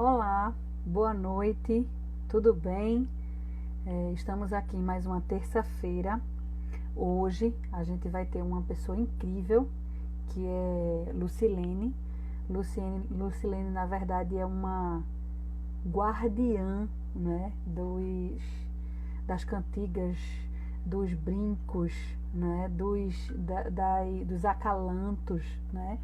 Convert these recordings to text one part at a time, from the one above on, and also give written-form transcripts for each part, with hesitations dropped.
Olá, boa noite, tudo bem? Estamos aqui em mais uma terça-feira. Hoje a gente vai ter uma pessoa incrível que é Lucilene. Lucilene, na verdade, é uma guardiã, né, das cantigas, dos brincos, né, dos acalantos, né?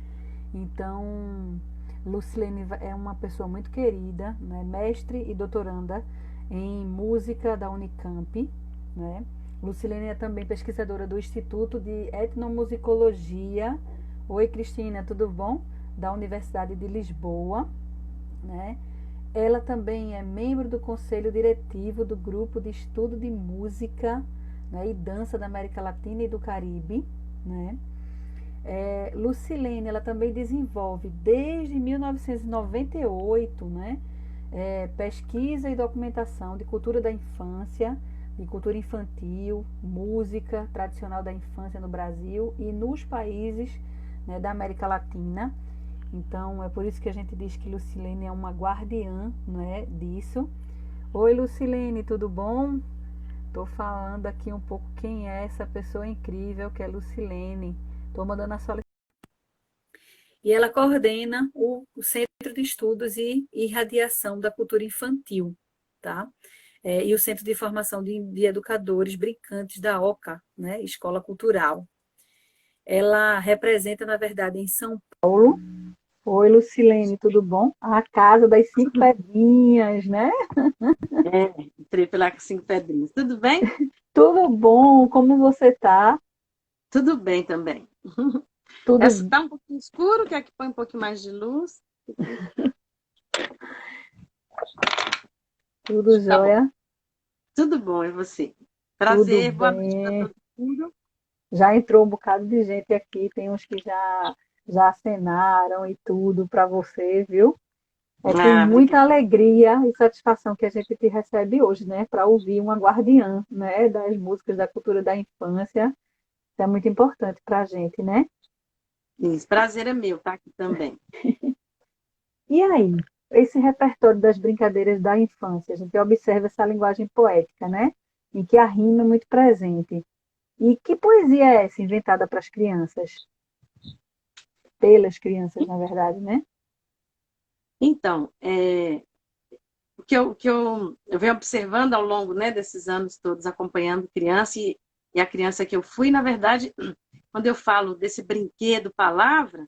Então, Lucilene é uma pessoa muito querida, né? Mestre e doutoranda em música da Unicamp, né? Lucilene é também pesquisadora do Instituto de Etnomusicologia. Oi, Cristina, tudo bom? Da Universidade de Lisboa, né? Ela também é membro do Conselho Diretivo do Grupo de Estudo de Música, né, e Dança da América Latina e do Caribe, né? Lucilene, ela também desenvolve desde 1998, né, pesquisa e documentação de cultura da infância, de cultura infantil, música tradicional da infância no Brasil e nos países, né, da América Latina. Então, é por isso que a gente diz que Lucilene é uma guardiã, né, disso. Oi, Lucilene, tudo bom? Estou falando aqui um pouco quem é essa pessoa incrível que é Lucilene. Estou mandando a sua. E ela coordena o Centro de Estudos e Irradiação da Cultura Infantil, tá? E o Centro de Formação de Educadores Brincantes da OCA, né? Escola Cultural. Ela representa, na verdade, em São Paulo. Oi, Lucilene, tudo bom? A Casa das Cinco Pedrinhas, né? Entrei pela Cinco Pedrinhas. Tudo bem? Tudo bom? Como você tá? Tudo bem também. Essa Tudo, tá um pouquinho escuro, quer que põe um pouquinho mais de luz? tudo Tá bom. jóia? Tudo bom, e você? Tudo Prazer, boa noite para bem. todo mundo. Já entrou um bocado de gente aqui, tem uns que já acenaram e tudo para você, viu? É com Ah, muita obrigada. alegria e satisfação que a gente te recebe hoje, né? Para ouvir uma guardiã, né? Das músicas da cultura da infância. Isso é muito importante para a gente, né? Isso, prazer é meu estar aqui também. E aí, esse repertório das brincadeiras da infância, a gente observa essa linguagem poética, né? Em que a rima é muito presente. E que poesia é essa inventada para as crianças? Pelas crianças, na verdade, né? Então, o que eu venho observando ao longo, né, desses anos todos, acompanhando criança, e a criança que eu fui, na verdade, quando eu falo desse brinquedo palavra,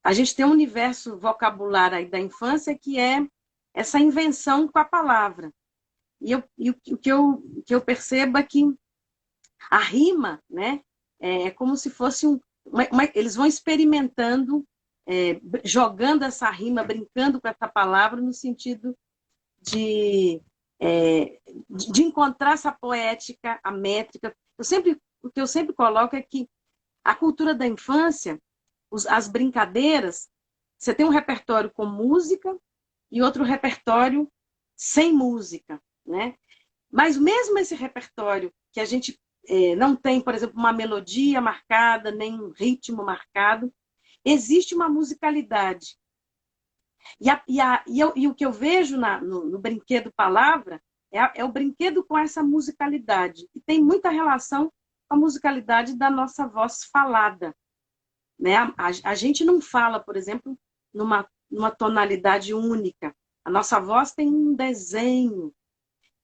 a gente tem um universo vocabular aí da infância que é essa invenção com a palavra. O que eu percebo é que a rima, né, é como se fosse eles vão experimentando, jogando essa rima, brincando com essa palavra, no sentido de, de encontrar essa poética, a métrica. O que eu sempre coloco é que a cultura da infância, as brincadeiras, você tem um repertório com música e outro repertório sem música, né? Mas mesmo esse repertório que a gente não tem, por exemplo, uma melodia marcada, nem um ritmo marcado, existe uma musicalidade. E o que eu vejo no brinquedo palavra é o brinquedo com essa musicalidade, que tem muita relação com a musicalidade da nossa voz falada. Né? A gente não fala, por exemplo, numa tonalidade única. A nossa voz tem um desenho.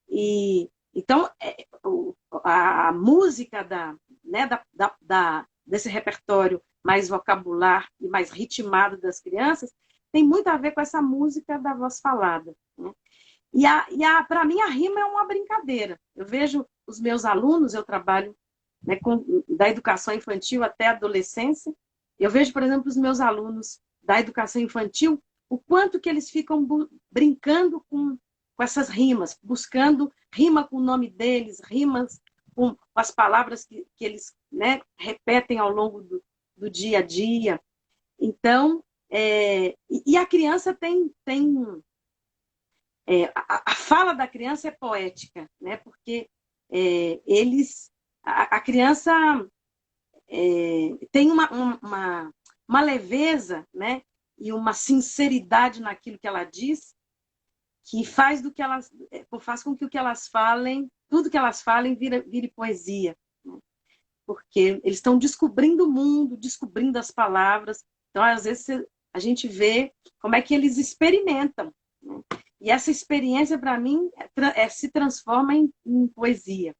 E, então, a música né, desse repertório mais vocabular e mais ritmado das crianças tem muito a ver com essa música da voz falada. Né? Para mim, a rima é uma brincadeira. Eu vejo os meus alunos, eu trabalho, né, da educação infantil até a adolescência, eu vejo, por exemplo, os meus alunos da educação infantil, o quanto que eles ficam brincando com essas rimas, buscando rima com o nome deles, rimas com as palavras que eles, né, repetem ao longo do dia a dia. Então, e a criança a fala da criança é poética, né? Porque a criança tem uma leveza, né? e uma sinceridade naquilo que ela diz, que faz com que o que elas falem, tudo que elas falem vire poesia, né? Porque eles estão descobrindo o mundo, descobrindo as palavras. Então, às vezes, a gente vê como é que eles experimentam, né? E essa experiência, para mim, se transforma em poesia.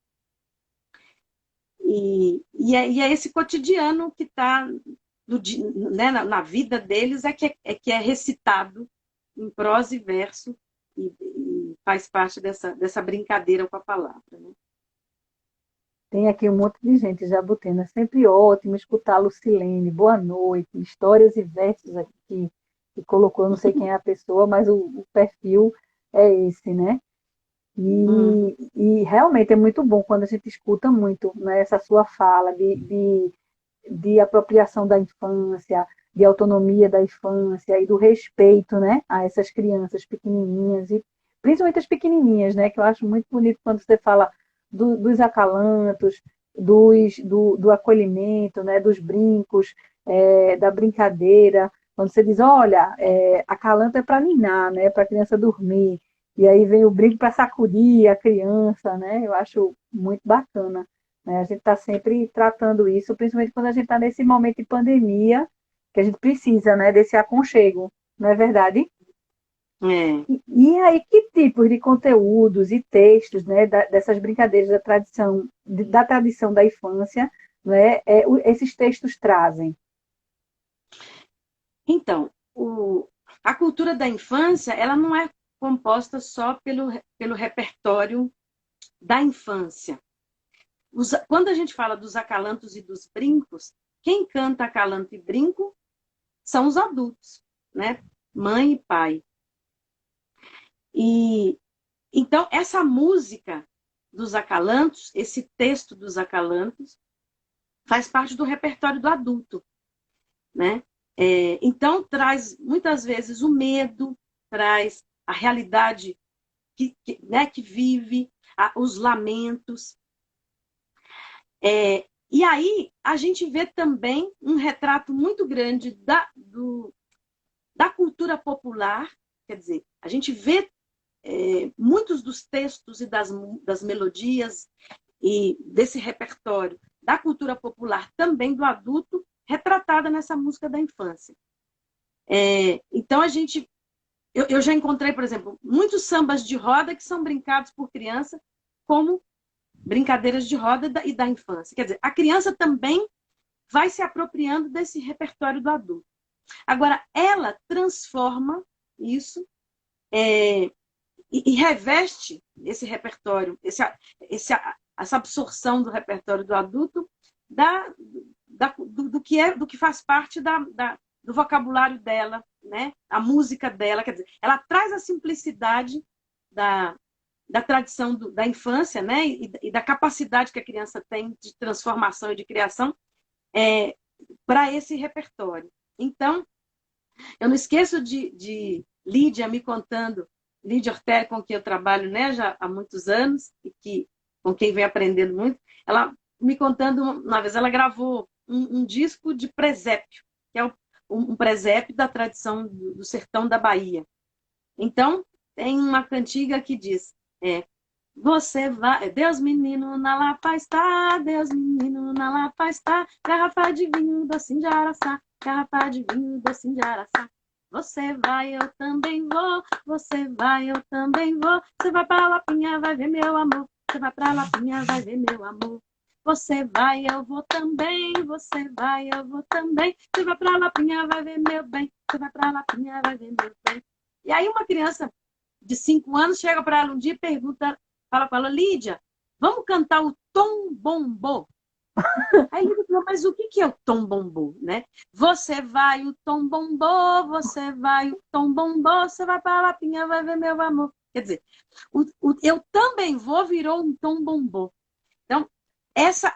E é esse cotidiano que está, né, na vida deles, que é recitado em prosa e verso, e faz parte dessa brincadeira com a palavra, né? Tem aqui um monte de gente, Jabutena. É sempre ótimo escutar a Lucilene. Boa noite. Histórias e versos aqui que colocou, eu não sei quem é a pessoa, mas o perfil é esse, né? Uhum. E realmente é muito bom quando a gente escuta muito, né, essa sua fala de apropriação da infância, de autonomia da infância e do respeito, né, a essas crianças pequenininhas e principalmente as pequenininhas, né, que eu acho muito bonito quando você fala dos acalantos, do acolhimento, né, dos brincos, da brincadeira, quando você diz, olha, acalanto é para ninar, né, para a criança dormir, e aí vem o brinco para sacudir a criança, né, eu acho muito bacana, né? A gente está sempre tratando isso, principalmente quando a gente está nesse momento de pandemia, que a gente precisa, né, desse aconchego, não é verdade? É. E aí, que tipos de conteúdos e textos, né, dessas brincadeiras da tradição da infância, né, esses textos trazem? Então, a cultura da infância, ela não é composta só pelo repertório da infância. Quando a gente fala dos acalantos e dos brincos, quem canta acalanto e brinco são os adultos, né? Mãe e pai. E então essa música dos acalantos, esse texto dos acalantos, faz parte do repertório do adulto, né? Então traz muitas vezes o medo, traz a realidade né, que vive, os lamentos. E aí a gente vê também um retrato muito grande da cultura popular, quer dizer, a gente vê muitos dos textos e das melodias e desse repertório da cultura popular, também do adulto, retratada nessa música da infância. Então, eu já encontrei, por exemplo, muitos sambas de roda que são brincados por criança como brincadeiras de roda e da infância. Quer dizer, a criança também vai se apropriando desse repertório do adulto. Agora, ela transforma isso e reveste esse repertório, essa absorção do repertório do adulto do que faz parte do vocabulário dela, né? A música dela, quer dizer, ela traz a simplicidade da tradição da infância, né? E da capacidade que a criança tem de transformação e de criação para esse repertório. Então, eu não esqueço de Lídia me contando, Lídia Ortega, com quem eu trabalho, né, já há muitos anos, com quem vem aprendendo muito, ela me contando, uma vez ela gravou um disco de presépio, que é um presépio da tradição do sertão da Bahia. Então, tem uma cantiga que diz, você vai, Deus menino na Lapa está, Deus menino na Lapa está, garrafa de vinho docinho de araçá, garrafa de vinho docinho de araçá. Você vai, eu também vou, você vai, eu também vou, você vai pra Lapinha, vai ver meu amor, você vai pra Lapinha, vai ver meu amor. Você vai, eu vou também, você vai, eu vou também, você vai pra Lapinha, vai ver meu bem, você vai pra Lapinha, vai ver meu bem. E aí uma criança de 5 anos chega para ela um dia e pergunta, fala com ela, Lídia, vamos cantar o Tom Bombô? Aí Lídia falou, mas o que é o Tom Bombô, né? Você vai o Tom Bombô, você vai o Tom Bombô, você vai para a Lapinha, vai ver meu amor. Quer dizer, eu também vou virou um Tom Bombô. Então,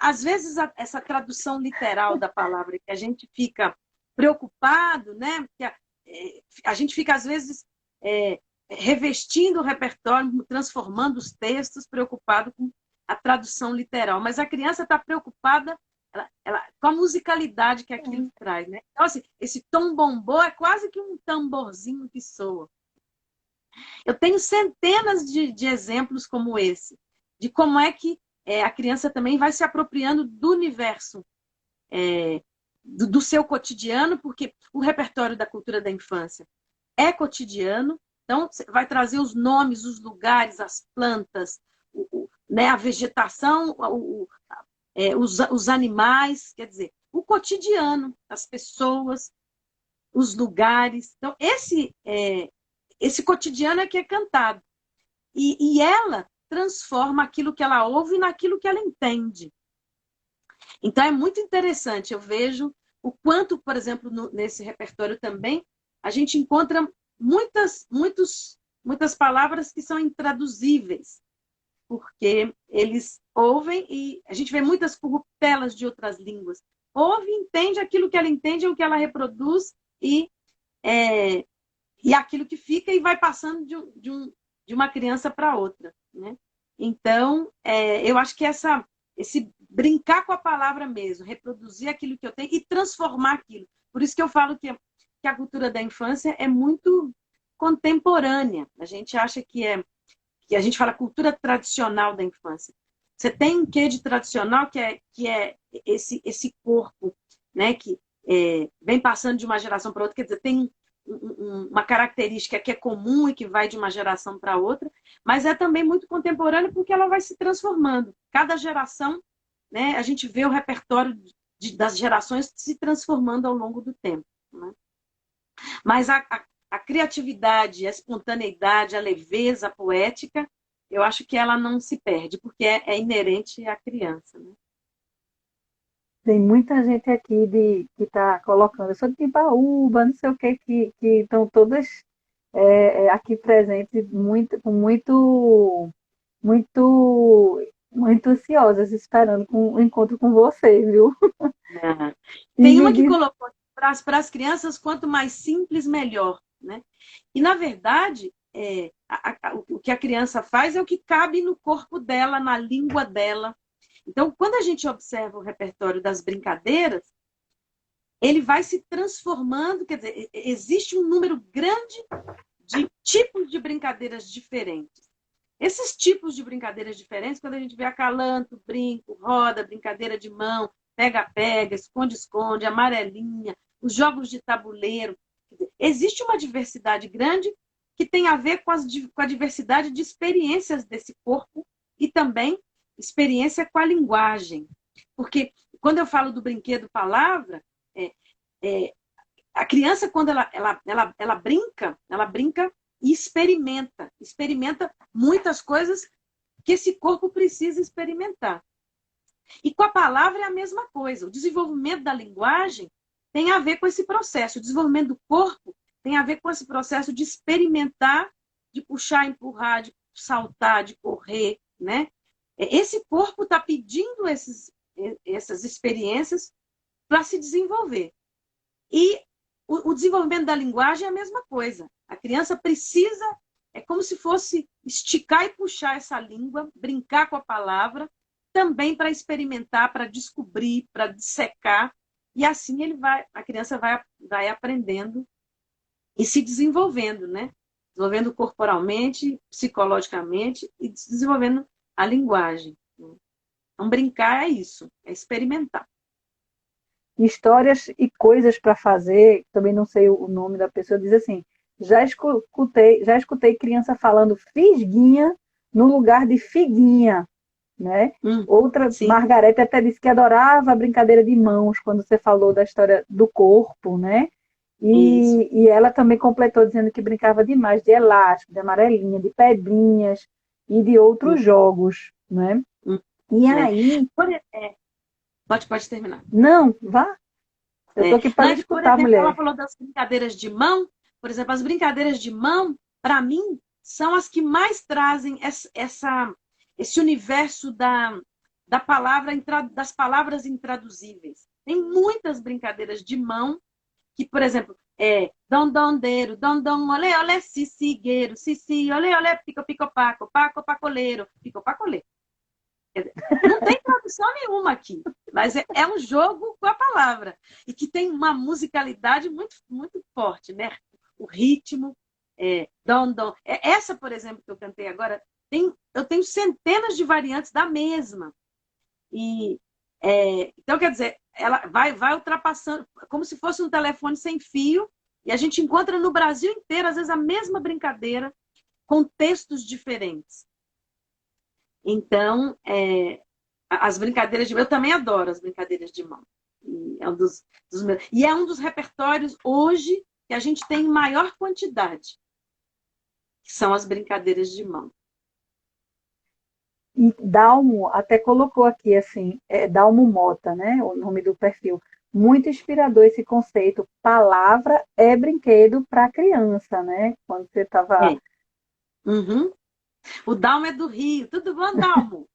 às vezes, essa tradução literal da palavra, que a gente fica preocupado, né? Que a gente fica, às vezes, revestindo o repertório, transformando os textos, preocupado com a tradução literal. Mas a criança está preocupada com a musicalidade que aquilo traz, né? Então, assim, esse tom bombô é quase que um tamborzinho que soa. Eu tenho centenas de exemplos como esse, de como é que a criança também vai se apropriando do universo, do seu cotidiano, porque o repertório da cultura da infância é cotidiano, então vai trazer os nomes, os lugares, as plantas, né, a vegetação, os animais, quer dizer, o cotidiano, as pessoas, os lugares. Então, esse cotidiano é que é cantado. E ela transforma aquilo que ela ouve naquilo que ela entende. Então, é muito interessante. Eu vejo o quanto, por exemplo, nesse repertório também, a gente encontra muitas palavras que são intraduzíveis, porque eles ouvem e a gente vê muitas corruptelas de outras línguas. Ouve, entende aquilo que ela entende, é o que ela reproduz e aquilo que fica e vai passando de uma criança para outra, né? Então, eu acho que esse brincar com a palavra mesmo, reproduzir aquilo que eu tenho e transformar aquilo. Por isso que eu falo que a cultura da infância é muito contemporânea. A gente acha que a gente fala cultura tradicional da infância. Você tem um quê de tradicional que é esse corpo, né, que vem passando de uma geração para outra, quer dizer, tem uma característica que é comum e que vai de uma geração para outra, mas é também muito contemporânea porque ela vai se transformando. Cada geração, né, a gente vê o repertório das gerações se transformando ao longo do tempo, né? Mas a criatividade, a espontaneidade, a leveza, a poética, eu acho que ela não se perde, porque é inerente à criança, né? Tem muita gente aqui que está colocando, eu sou de Timbaúba, não sei o que estão todas aqui presentes muito ansiosas, esperando o encontro com você, viu? Uhum. E Tem me uma que diz, colocou para as crianças, quanto mais simples, melhor, né? E, na verdade, o que a criança faz é o que cabe no corpo dela, na língua dela. Então, quando a gente observa o repertório das brincadeiras, ele vai se transformando, quer dizer, existe um número grande de tipos de brincadeiras diferentes. Esses tipos de brincadeiras diferentes, quando a gente vê acalanto, brinco, roda, brincadeira de mão, pega-pega, esconde-esconde, amarelinha, os jogos de tabuleiro, existe uma diversidade grande que tem a ver com a diversidade de experiências desse corpo e também experiência com a linguagem. Porque quando eu falo do brinquedo palavra, a criança, quando ela brinca e experimenta muitas coisas que esse corpo precisa experimentar. E com a palavra é a mesma coisa. O desenvolvimento da linguagem tem a ver com esse processo. O desenvolvimento do corpo tem a ver com esse processo de experimentar, de puxar, empurrar, de saltar, de correr, né? Esse corpo está pedindo essas experiências para se desenvolver. E o desenvolvimento da linguagem é a mesma coisa. A criança precisa, é como se fosse esticar e puxar essa língua, brincar com a palavra, também para experimentar, para descobrir, para dissecar. E assim a criança vai aprendendo e se desenvolvendo, né? Desenvolvendo corporalmente, psicologicamente e desenvolvendo a linguagem. Então, brincar é isso, é experimentar. histórias e coisas para fazer, também não sei o nome da pessoa, diz assim, já escutei criança falando fisguinha no lugar de figuinha, né? Outra, Sim. Margarete até disse que adorava a brincadeira de mãos, quando você falou da história do corpo, né? Isso. E ela também completou dizendo que brincava demais de elástico, de amarelinha, de pedrinhas e de outros jogos, né? E aí... Pode terminar. Não, vá. Eu estou aqui para lhe Por escutar, exemplo, ela mulher. falou das brincadeiras de mão. Por exemplo, as brincadeiras de mão, para mim, são as que mais trazem esse universo das palavras intraduzíveis. Tem muitas brincadeiras de mão que, por exemplo, dondondeiro, dondom, olé, olé, sissigueiro, sissi, olé, olé, pico, pico, paco, paco, pacoleiro, pico, pacoleiro. Não tem tradução nenhuma aqui, mas é um jogo com a palavra. E que tem uma musicalidade muito, muito forte, né? O ritmo, dom, dom. Essa, por exemplo, que eu cantei agora, eu tenho centenas de variantes da mesma. E, então, quer dizer, ela vai ultrapassando, como se fosse um telefone sem fio, e a gente encontra no Brasil inteiro, às vezes, a mesma brincadeira, com textos diferentes. Então, as brincadeiras de mão, eu também adoro as brincadeiras de mão. E é um dos repertórios hoje que a gente tem em maior quantidade, que são as brincadeiras de mão. E Dalmo até colocou aqui, assim, Dalmo Mota, né? O nome do perfil. Muito inspirador esse conceito. Palavra é brinquedo para criança, né? Quando você estava. É. Uhum. O Dalmo é do Rio. Tudo bom, Dalmo?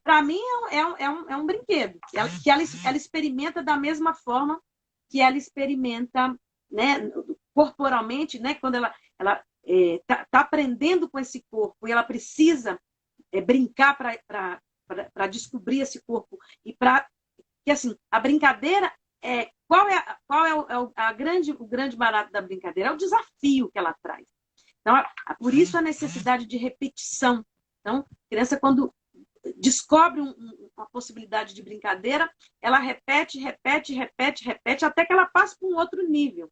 Para mim, é um brinquedo. Que ela experimenta da mesma forma que ela experimenta, né, corporalmente, né, quando ela tá aprendendo com esse corpo e ela precisa brincar para descobrir esse corpo e para que assim a brincadeira o grande barato da brincadeira é o desafio que ela traz. Então, por isso a necessidade de repetição. Então, a criança quando descobre uma possibilidade de brincadeira, ela repete, repete, repete, repete, até que ela passe para um outro nível.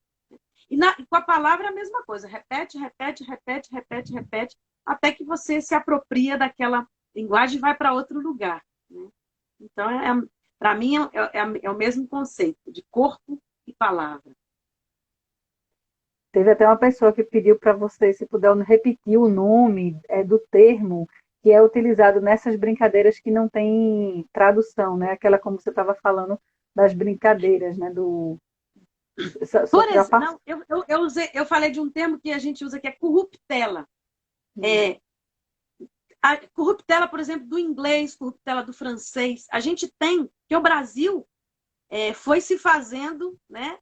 E com a palavra é a mesma coisa. Repete, repete, repete, repete, repete, até que você se apropria daquela linguagem e vai para outro lugar. Né? Então, para mim, é o mesmo conceito de corpo e palavra. Teve até uma pessoa que pediu para você, se puder repetir o nome do termo que é utilizado nessas brincadeiras que não tem tradução, né? Aquela como você estava falando das brincadeiras, né? Por exemplo, não, eu falei de um termo que a gente usa que é corruptela. A corruptela, por exemplo, do inglês, corruptela do francês. A gente tem, que o Brasil foi se fazendo, né?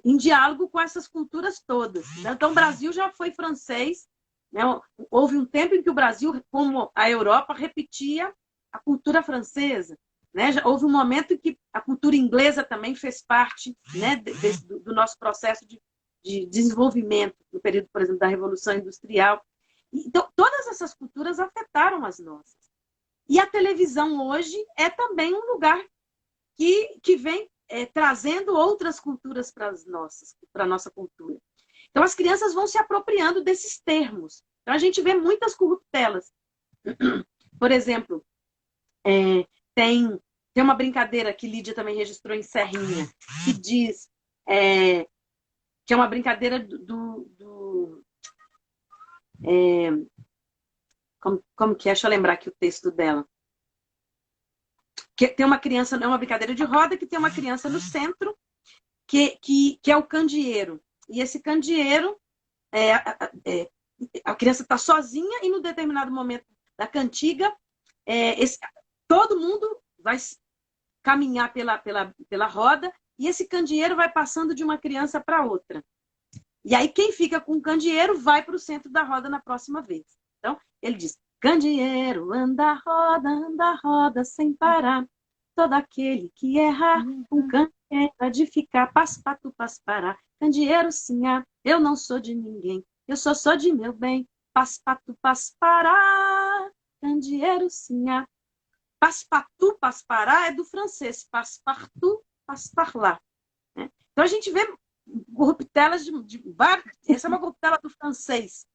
Em diálogo com essas culturas todas. Então, o Brasil já foi francês. Né? Houve um tempo em que o Brasil, como a Europa, repetia a cultura francesa. Né? Houve um momento em que a cultura inglesa também fez parte, né, do nosso processo de desenvolvimento, no período, por exemplo, da Revolução Industrial. Então, todas essas culturas afetaram as nossas. E a televisão hoje é também um lugar que vem trazendo outras culturas para a nossa cultura. Então, as crianças vão se apropriando desses termos. Então, a gente vê muitas corruptelas. Por exemplo, tem uma brincadeira que Lídia também registrou em Serrinha, que diz que é uma brincadeira como que é? Deixa eu lembrar aqui o texto dela. Que tem uma criança, é uma brincadeira de roda, que tem uma criança no centro, que é o candeeiro. E esse candeeiro, a criança está sozinha e, no determinado momento da cantiga, todo mundo vai caminhar pela roda e esse candeeiro vai passando de uma criança para outra. E aí, quem fica com o candeeiro vai para o centro da roda na próxima vez. Então, ele diz: candeeiro, anda roda sem parar. Todo aquele que errar, um candeeiro há de ficar. Paspatu, paspará. Candeeiro, sim, eu não sou de ninguém. Eu sou de meu bem. Paspatu, paspará. Candeeiro, sim, paspatu, paspará é do francês. Passepartout, passeparlá. Então, a gente vê corruptelas de vários. Essa é uma corruptela do francês.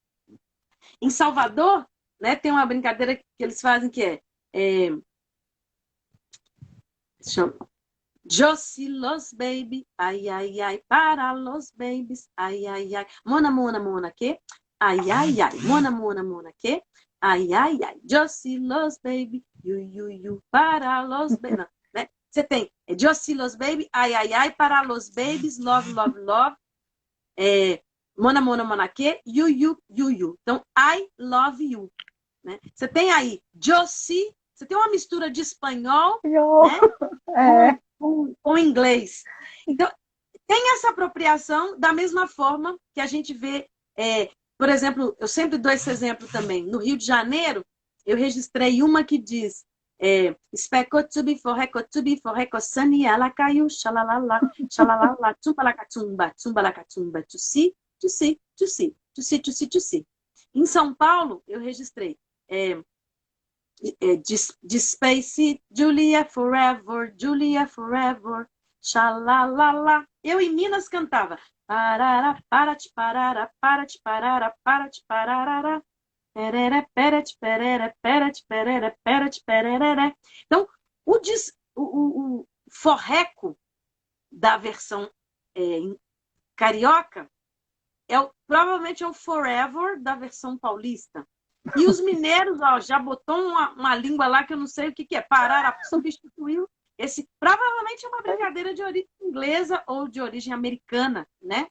Em Salvador, né, tem uma brincadeira que eles fazem que chama Josie los baby, ai, ai, ai, para los babies, ai, ai, ai, mona, mona, mona, que? Ai, ai, ai, mona, mona, mona, que? Ai, ai, ai, Josie los baby, you, para los babies. Né? Você tem Josie los baby, ai, ai, ai, para los babies, love, love, love. Mona, mona, mona, que? You. Então, I love you. Né? Você tem aí Josie, você tem uma mistura de espanhol, né? Com inglês. Então, tem essa apropriação da mesma forma que a gente vê por exemplo, eu sempre dou esse exemplo também. No Rio de Janeiro, eu registrei uma que diz Especotubi, forrecotubi, forrecosani, alacaiu, xalalala, xalalala, tumbalacachumba, tumbalacachumba, tussi, tussi, tussi, tussi, tussi, tussi. Em São Paulo, eu registrei Space, Julia Forever, xalalala. Eu em Minas cantava parara, para-te, parara, para-te, parara, para-te, pararara. Perere, perete, perere, perete, perere, perete, perere. Então, o forreco da versão carioca provavelmente é o forever da versão paulista. E os mineiros já botou uma língua lá que eu não sei o que é. Parara, substituiu. Esse provavelmente é uma brincadeira de origem inglesa ou de origem americana, né?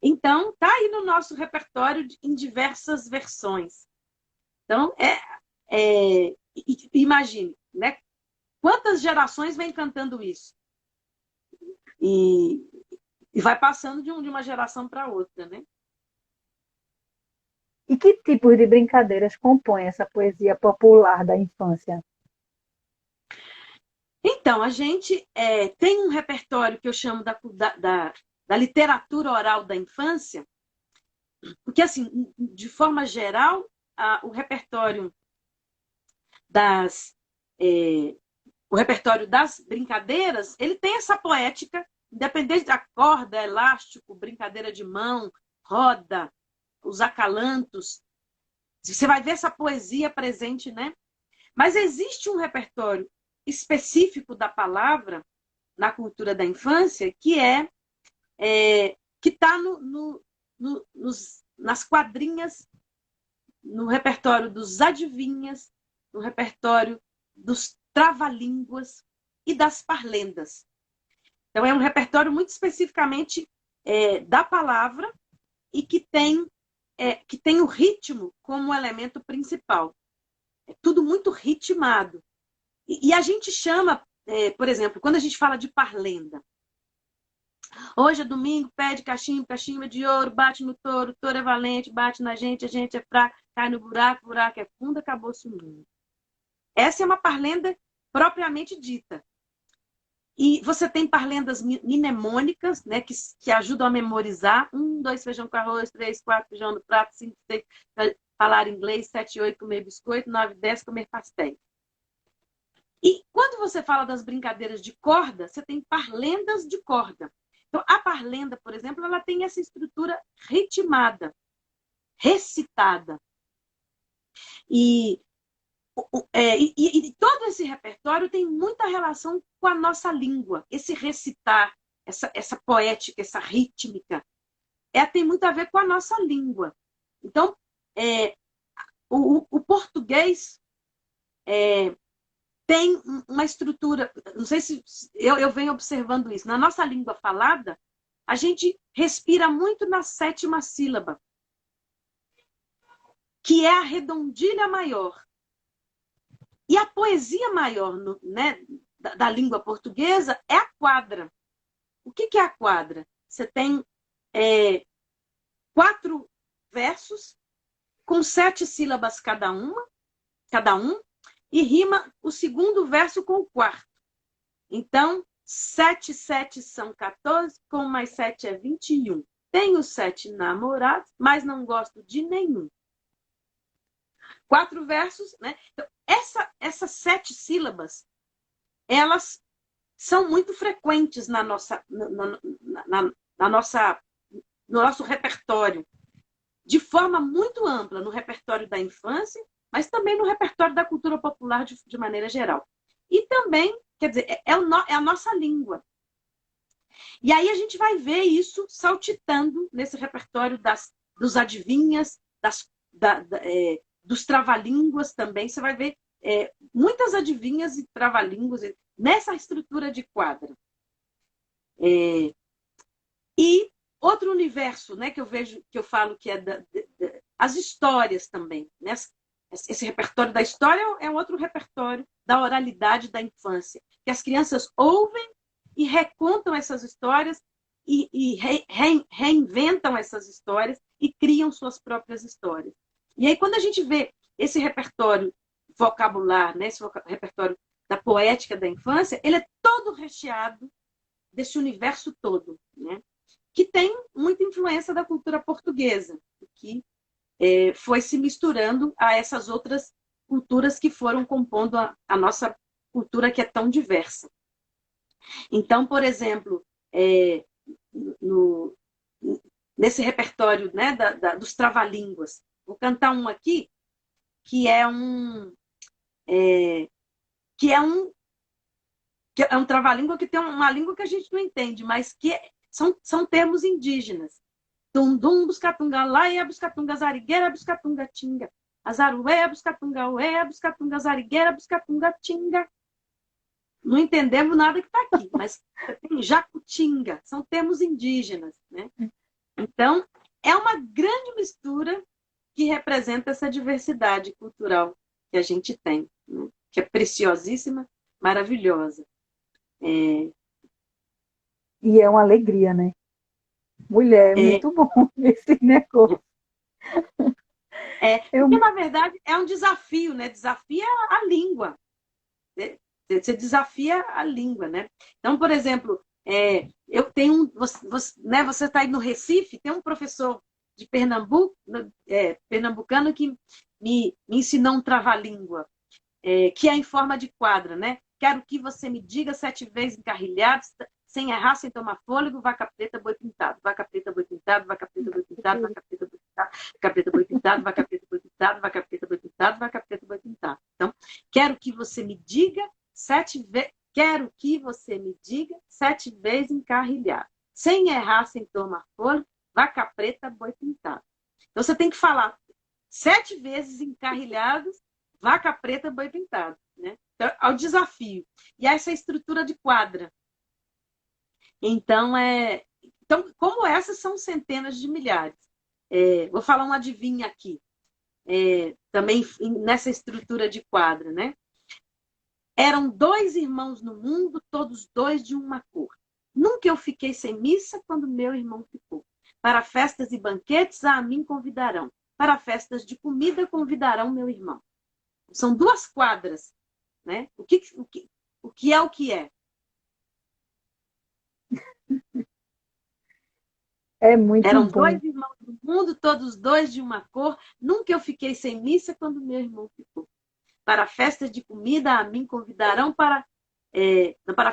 Então, tá aí no nosso repertório em diversas versões. Então, imagine, né? Quantas gerações vem cantando isso? E vai passando de uma geração para outra, né? E que tipos de brincadeiras compõem essa poesia popular da infância? Então, a gente tem um repertório que eu chamo da literatura oral da infância, porque, assim, de forma geral, o repertório o repertório das brincadeiras, ele tem essa poética, independente da corda, elástico, brincadeira de mão, roda, os acalantos. Você vai ver essa poesia presente, né? Mas existe um repertório específico da palavra na cultura da infância que está nas quadrinhas, no repertório dos adivinhas, no repertório dos trava-línguas e das parlendas. Então, é um repertório muito especificamente da palavra e que tem o ritmo como elemento principal. É tudo muito ritmado. E a gente chama, por exemplo, quando a gente fala de parlenda, hoje é domingo, pede cachimbo, cachimbo é de ouro, bate no touro, touro é valente, bate na gente, a gente é fraco, cai no buraco, buraco é fundo, acabou-se o mundo. Essa é uma parlenda propriamente dita. E você tem parlendas mnemônicas, né, que ajudam a memorizar. 1, 2, feijão com arroz, 3, 4, feijão no prato, 5, 6, falar inglês, 7, 8, comer biscoito, 9, 10, comer pastéis. E quando você fala das brincadeiras de corda, você tem parlendas de corda. Então, a parlenda, por exemplo, ela tem essa estrutura ritmada, recitada. E todo esse repertório tem muita relação com a nossa língua. Esse recitar, essa poética, essa rítmica, tem muito a ver com a nossa língua. Então, o português tem uma estrutura, não sei se eu venho observando isso. Na nossa língua falada, a gente respira muito na 7ª sílaba, que é a redondilha maior. E a poesia maior, né, da língua portuguesa é a quadra. O que é a quadra? Você tem 4 versos com 7 sílabas cada um, e rima o segundo verso com o quarto. Então, 7, 7 são 14, com mais 7 é 21. Tenho 7 namorados, mas não gosto de nenhum. 4 versos, né? Então, essas 7 sílabas, elas são muito frequentes no nosso repertório, de forma muito ampla, no repertório da infância, mas também no repertório da cultura popular de maneira geral. E também, quer dizer, é a nossa língua. E aí a gente vai ver isso saltitando nesse repertório dos adivinhas, dos trava-línguas também. Você vai ver muitas adivinhas e trava-línguas nessa estrutura de quadra. E outro universo, né, que eu vejo, que eu falo que é as histórias também, né? Esse repertório da história é um outro repertório da oralidade da infância, que as crianças ouvem e recontam essas histórias reinventam essas histórias e criam suas próprias histórias. E aí, quando a gente vê esse repertório vocabular, né, esse repertório da poética da infância, ele é todo recheado desse universo todo, né, que tem muita influência da cultura portuguesa, que foi se misturando a essas outras culturas que foram compondo a nossa cultura, que é tão diversa. Então, por exemplo, no, nesse repertório, né, dos trava-línguas, vou cantar um aqui que é um que é um que é um trava-língua que tem uma língua que a gente não entende, mas que são termos indígenas. Dum buscatunga laia, buscatunga zarigueira, buscatunga tinga. Azarué, buscatunga ué, buscatunga zarigueira, buscatunga tinga. Não entendemos nada que está aqui, mas tem jacutinga, são termos indígenas, né? Então, é uma grande mistura que representa essa diversidade cultural que a gente tem, né? Que é preciosíssima, maravilhosa. E é uma alegria, né? Mulher, é muito bom esse negócio. Porque, na verdade, é um desafio, né? Desafia a língua. Você desafia a língua, né? Então, por exemplo, eu tenho você está aí no Recife, tem um professor de Pernambuco, pernambucano, que me ensinou um trava-língua, que é em forma de quadra, né? Quero que você me diga 7 vezes encarrilhado, sem errar, sem tomar fôlego, vaca preta, boi pintado, vaca preta, boi pintado, vaca preta, boi pintado, vaca preta, boi pintado, vaca preta, boi pintado, vaca preta, boi pintado, vaca preta, boi pintado, vaca preta, boi pintado. Então, quero que você me diga 7 vezes, quero que você me diga 7 vezes encarrilhado, sem errar, sem tomar fôlego, vaca preta, boi pintado. Então, você tem que falar 7 vezes encarrilhados, vaca preta, boi pintado, né? Então, é o desafio. E essa estrutura de quadra. Então, como essas são centenas de milhares. Vou falar uma adivinha aqui, também nessa estrutura de quadra, né? Eram 2 irmãos no mundo, todos 2 de uma cor. Nunca eu fiquei sem missa quando meu irmão ficou. Para festas e banquetes a mim convidarão. Para festas de comida convidarão meu irmão. São 2 quadras, né? O que é o que é? É muito Eram bom. 2 irmãos do mundo, todos 2 de uma cor. Nunca eu fiquei sem missa quando meu irmão ficou. Para festas de comida a mim convidarão, para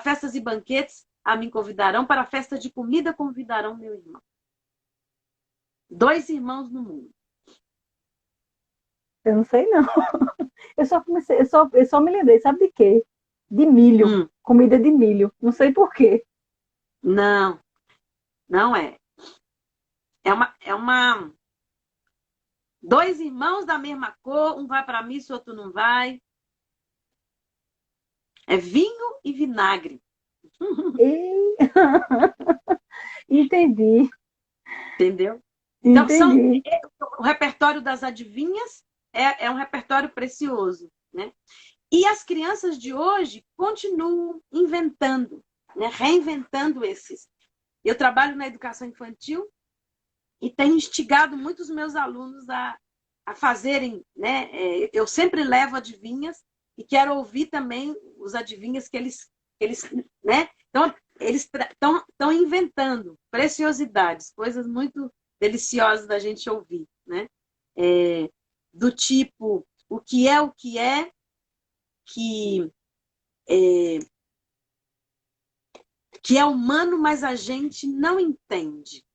festas e banquetes a mim convidarão, para festas de comida convidarão meu irmão. 2 irmãos no mundo. Eu não sei não. Eu só me lembrei, sabe de quê? De milho. Comida de milho. Não sei por quê. Não, não é. É uma 2 irmãos da mesma cor, um vai para a missa, o outro não vai. É vinho e vinagre. E... Entendi. Entendeu? Então, Entendi. o repertório das adivinhas é um repertório precioso, né? E as crianças de hoje continuam inventando, né? Reinventando esses. Eu trabalho na educação infantil e tenho instigado muitos meus alunos a fazerem, né? Eu sempre levo adivinhas e quero ouvir também os adivinhas que eles né? Então, eles estão inventando preciosidades, coisas muito deliciosas da gente ouvir, né? Do tipo, o que é que é, que é humano, mas a gente não entende.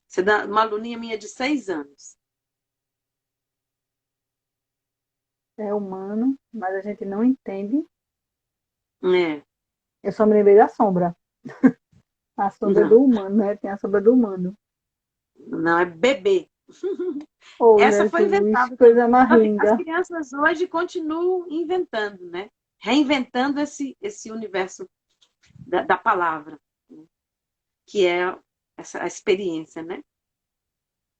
Você dá uma aluninha minha de 6 anos. É humano, mas a gente não entende. É. Eu só me lembrei da sombra. A sombra do Não, humano, né? Tem a sombra do humano. não, é bebê. Oh, Essa foi Jesus, inventada. coisa mais Então, as linda. crianças hoje continuam inventando, né? Reinventando esse universo da palavra, né? Que é a experiência, né?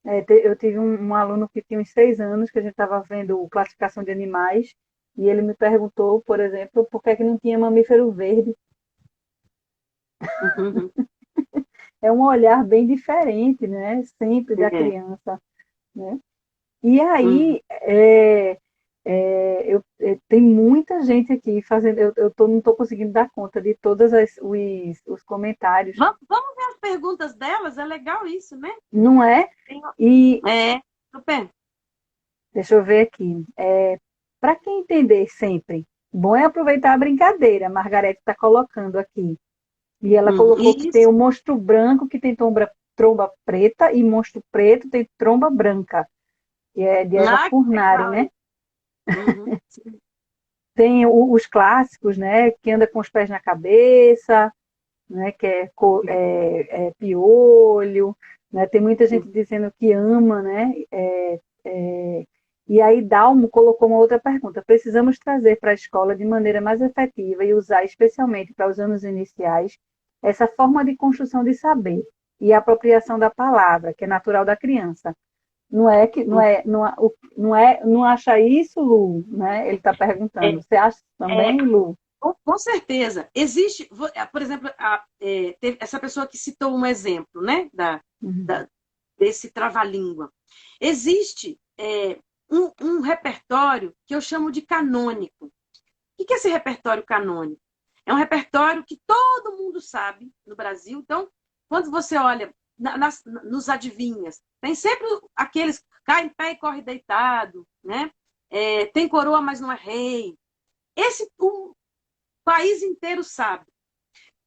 Eu tive um aluno que tinha uns 6 anos, que a gente estava vendo classificação de animais, e ele me perguntou, por exemplo, por que é que não tinha mamífero verde. é um olhar bem diferente, né? Sempre da É. criança, né? E Uhum. aí, tem muita gente aqui fazendo, não estou conseguindo dar conta de todos os comentários, Vamos ver as perguntas delas, é legal isso, né? não é? Tem- E É, super. deixa eu ver aqui. Para quem entender sempre, bom é aproveitar a brincadeira. A Margarete está colocando aqui. E ela colocou que tem Isso, o monstro branco que tem tromba preta e monstro preto tem tromba branca. Que é de Eva ah, que Furnari, legal né? isso. Uhum. Tem os clássicos, né? Que anda com os pés na cabeça, né? Que é piolho, né? Tem muita gente dizendo que ama, né? E aí Dalmo colocou uma outra pergunta. Precisamos trazer para a escola de maneira mais efetiva e usar especialmente para os anos iniciais essa forma de construção de saber e apropriação da palavra, que é natural da criança. Não é que não acha isso, Lu, né? Ele está perguntando. É, Você acha é, também, Lu? com certeza. Existe, por exemplo, essa pessoa que citou um exemplo, né, Uhum. da- desse trava-língua. Existe um repertório que eu chamo de canônico. O que é esse repertório canônico? É um repertório que todo mundo sabe no Brasil. Então, quando você olha nos adivinhas, tem sempre aqueles cai em pé e corre deitado, né? Tem coroa, mas não é rei. Esse o país inteiro sabe.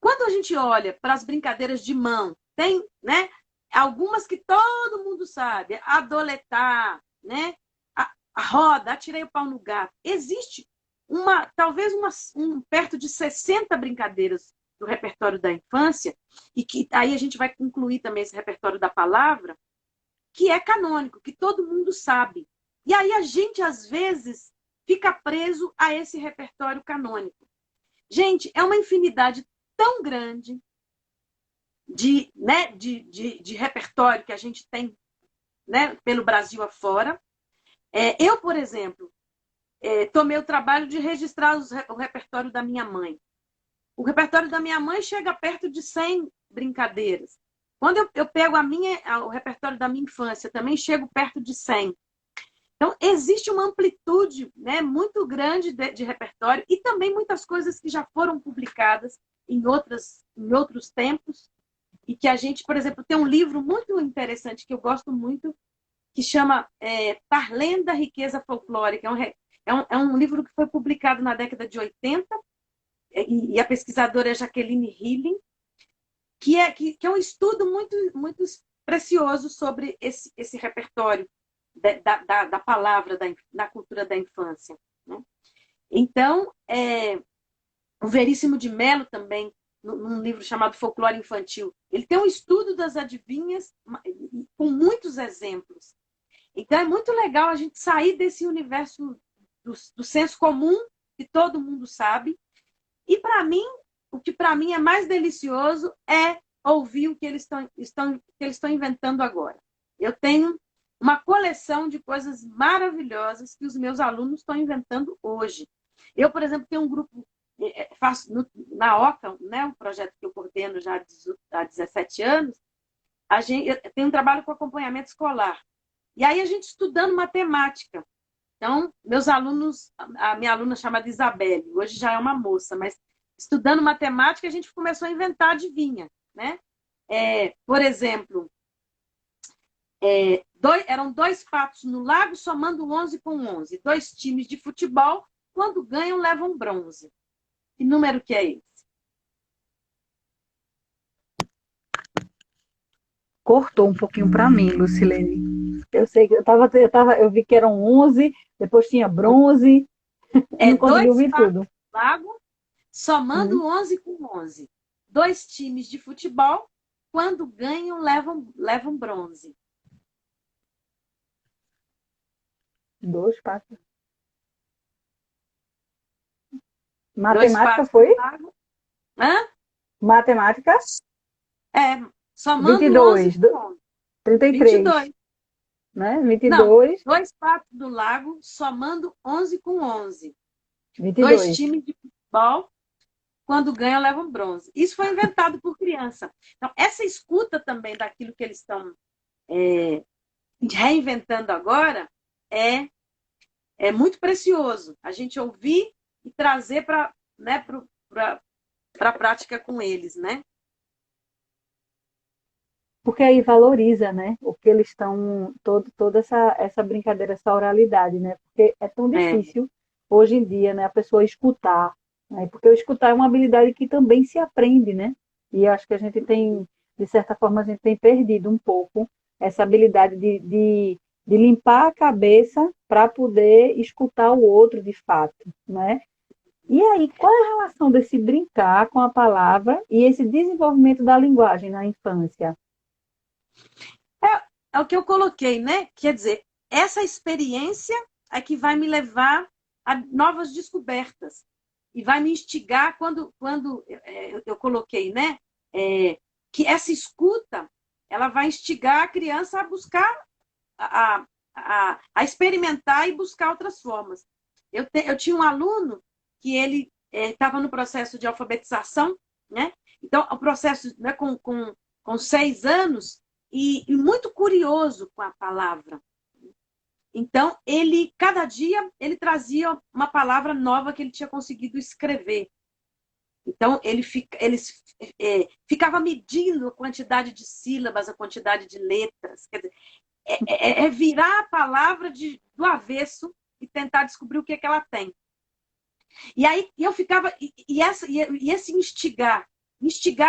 Quando a gente olha para as brincadeiras de mão, tem, né? Algumas que todo mundo sabe, adoletar, né? A roda, atirei o pau no gato. Existe talvez perto de 60 brincadeiras do repertório da infância, e que aí a gente vai concluir também esse repertório da palavra, que é canônico, que todo mundo sabe. E aí a gente, às vezes, fica preso a esse repertório canônico. Gente, é uma infinidade tão grande de repertório que a gente tem, né, pelo Brasil afora. Eu, por exemplo, tomei o trabalho de registrar o repertório da minha mãe. O repertório da minha mãe chega perto de 100 brincadeiras. Quando eu pego o repertório da minha infância, também chego perto de 100. Então, existe uma amplitude, né, muito grande de repertório e também muitas coisas que já foram publicadas em outros tempos e que a gente, por exemplo, tem um livro muito interessante que eu gosto muito, que chama Parlenda Riqueza Folclórica. É um livro que foi publicado na década de 80 e a pesquisadora é Jaqueline Hilling, que é um estudo muito, muito precioso sobre esse repertório da palavra na cultura da infância. Né? Então, o Veríssimo de Mello também, num livro chamado Folclore Infantil, ele tem um estudo das adivinhas com muitos exemplos. Então, é muito legal a gente sair desse universo do senso comum, que todo mundo sabe. E, para mim, o que para mim é mais delicioso é ouvir o que eles estão inventando agora. Eu tenho uma coleção de coisas maravilhosas que os meus alunos estão inventando hoje. Eu, por exemplo, tenho um grupo, faço na OCA, né, um projeto que eu coordeno já há 17 anos, eu tenho um trabalho com acompanhamento escolar. E aí a gente estudando matemática. Então, meus alunos, a minha aluna chamada Isabelle, hoje já é uma moça, mas estudando matemática a gente começou a inventar adivinha, né? Por exemplo, eram dois patos no lago somando 11 com 11. Dois times de futebol, quando ganham, levam bronze. Que número que é esse? Cortou um pouquinho para mim, Lucilene. Eu sei que eu vi que eram 11, depois tinha bronze, eu não consegui Dois ouvir patos tudo. no lago Hum, somando 11 com 11. Dois times de futebol, quando ganham, levam bronze. dois passos. Dois Matemática patos no foi? lago. Hã? Matemática, É, somando 11 22, com 11. 33, 22. né? Vinte e Não, dois, dois patos do lago somando 11 com 11. vinte e Dois dois, times de futebol quando ganham, levam bronze. Isso foi inventado por criança. Então, essa escuta também daquilo que eles estão reinventando agora é muito precioso. A gente ouvir e trazer para, né, a prática com eles, né? Porque aí valoriza, né? O que eles estão, toda essa brincadeira, essa oralidade, né? Porque é tão É, difícil hoje em dia, né? A pessoa escutar, né? Porque o escutar é uma habilidade que também se aprende, né? E acho que a gente tem, de certa forma, a gente tem perdido um pouco essa habilidade de limpar a cabeça para poder escutar o outro de fato, né? E aí, qual é a relação desse brincar com a palavra e esse desenvolvimento da linguagem na infância? é o que eu coloquei, né? Quer dizer, essa experiência é que vai me levar a novas descobertas e vai me instigar quando eu coloquei, né? Que essa escuta ela vai instigar a criança a buscar, a experimentar e buscar outras formas. Eu tinha um aluno que ele estava no processo de alfabetização, né? Então, o processo, né, com 6 anos, e muito curioso com a palavra. Então, cada dia, ele trazia uma palavra nova que ele tinha conseguido escrever. Então, ele ficava medindo a quantidade de sílabas, a quantidade de letras. Quer dizer, virar a palavra do avesso e tentar descobrir o que, é que ela tem. E aí eu ficava. E esse instigar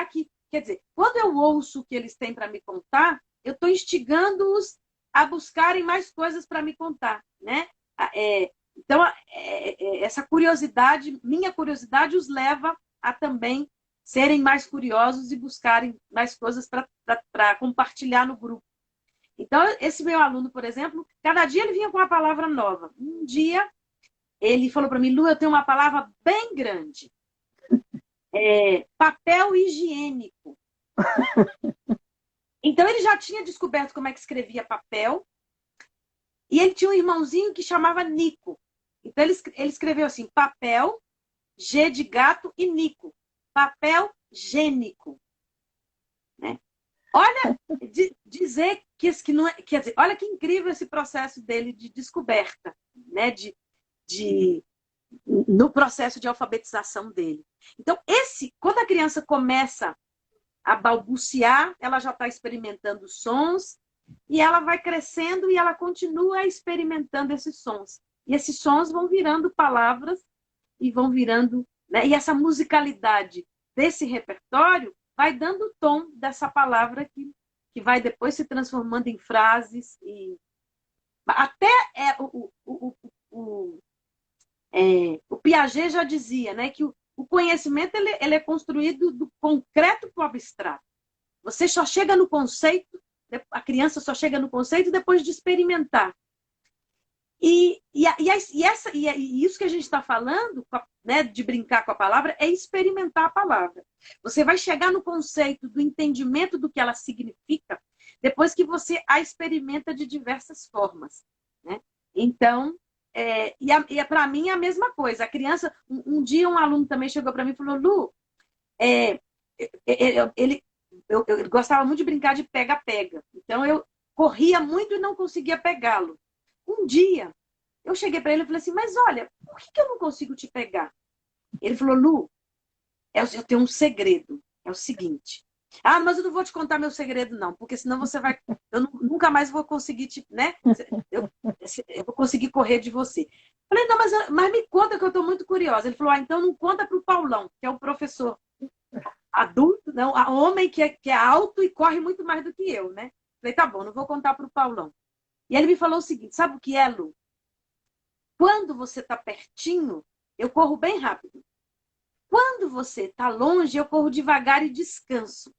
que, quer dizer, quando eu ouço o que eles têm para me contar, eu estou instigando-os a buscarem mais coisas para me contar, né? Então, essa curiosidade, minha curiosidade, os leva a também serem mais curiosos e buscarem mais coisas para compartilhar no grupo. Então, esse meu aluno, por exemplo, cada dia ele vinha com uma palavra nova. Um dia, ele falou para mim, Lu, eu tenho uma palavra bem grande. Papel higiênico. Então, ele já tinha descoberto como é que escrevia papel. E ele tinha um irmãozinho que chamava Nico. Então, ele escreveu assim, papel, G de gato e Nico. Papel gênico. Né? Olha, dizer que não é, quer dizer, olha que incrível esse processo dele de descoberta, né? No processo de alfabetização dele. Então, quando a criança começa a balbuciar, ela já está experimentando sons e ela vai crescendo e ela continua experimentando esses sons. E esses sons vão virando palavras e vão virando, né? E essa musicalidade desse repertório vai dando o tom dessa palavra que vai depois se transformando em frases e até o Piaget já dizia, né, que o conhecimento ele é construído do concreto para o abstrato. Você só chega no conceito, a criança só chega no conceito depois de experimentar. E isso que a gente está falando, né, de brincar com a palavra, é experimentar a palavra. Você vai chegar no conceito do entendimento do que ela significa depois que você a experimenta de diversas formas. Né? Então, para mim é a mesma coisa. A criança, um dia um aluno também chegou para mim e falou, Lu, eu gostava muito de brincar de pega-pega. Então, eu corria muito e não conseguia pegá-lo. Um dia, eu cheguei para ele e falei assim, mas olha, por que eu não consigo te pegar? Ele falou, Lu, eu tenho um segredo. É o seguinte. Ah, mas eu não vou te contar meu segredo, não, porque senão você vai. Eu nunca mais vou conseguir né? Eu vou conseguir correr de você. Falei, não, mas me conta que eu estou muito curiosa. Ele falou, então não conta para o Paulão, que é o professor adulto, não, a homem que é alto e corre muito mais do que eu, né? Falei, tá bom, não vou contar para o Paulão. E ele me falou o seguinte: sabe o que é, Lu? Quando você está pertinho, eu corro bem rápido. Quando você está longe, eu corro devagar e descanso.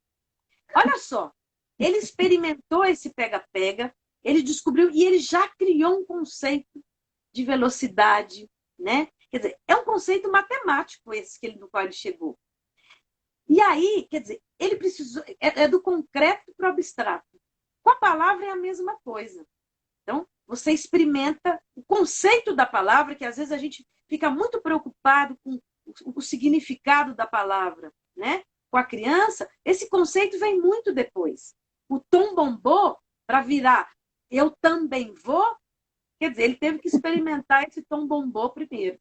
Olha só, ele experimentou esse pega-pega, ele descobriu e ele já criou um conceito de velocidade, né? Quer dizer, é um conceito matemático esse no qual ele chegou. E aí, quer dizer, ele precisou, do concreto para o abstrato. Com a palavra é a mesma coisa. Então, você experimenta o conceito da palavra, que às vezes a gente fica muito preocupado com o significado da palavra, né? Com a criança, esse conceito vem muito depois. O tom bombô, para virar eu também vou, quer dizer, ele teve que experimentar esse tom bombô primeiro.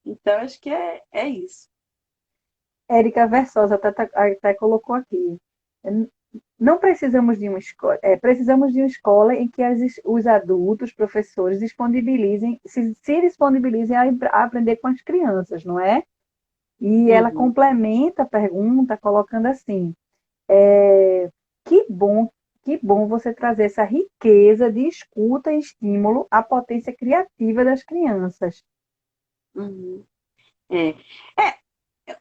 Então, acho que é isso. Érica Versosa até colocou aqui. Não precisamos de uma escola, precisamos de uma escola em que os adultos, professores, se disponibilizem a aprender com as crianças, não é? E ela complementa a pergunta colocando assim: que bom, que bom você trazer essa riqueza de escuta e estímulo à potência criativa das crianças. Uhum.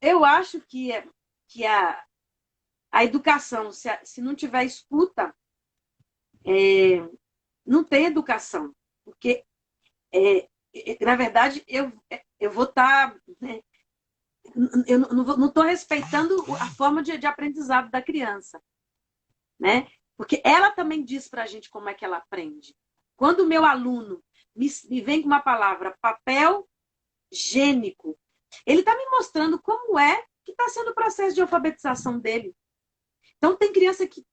Eu acho que a educação, se não tiver escuta, não tem educação. Porque, na verdade, eu vou estar. Né, eu não estou respeitando a forma de aprendizado da criança. Né? Porque ela também diz para a gente como é que ela aprende. Quando o meu aluno me vem com uma palavra papel gênico, ele está me mostrando como é que está sendo o processo de alfabetização dele. Então, tem criança que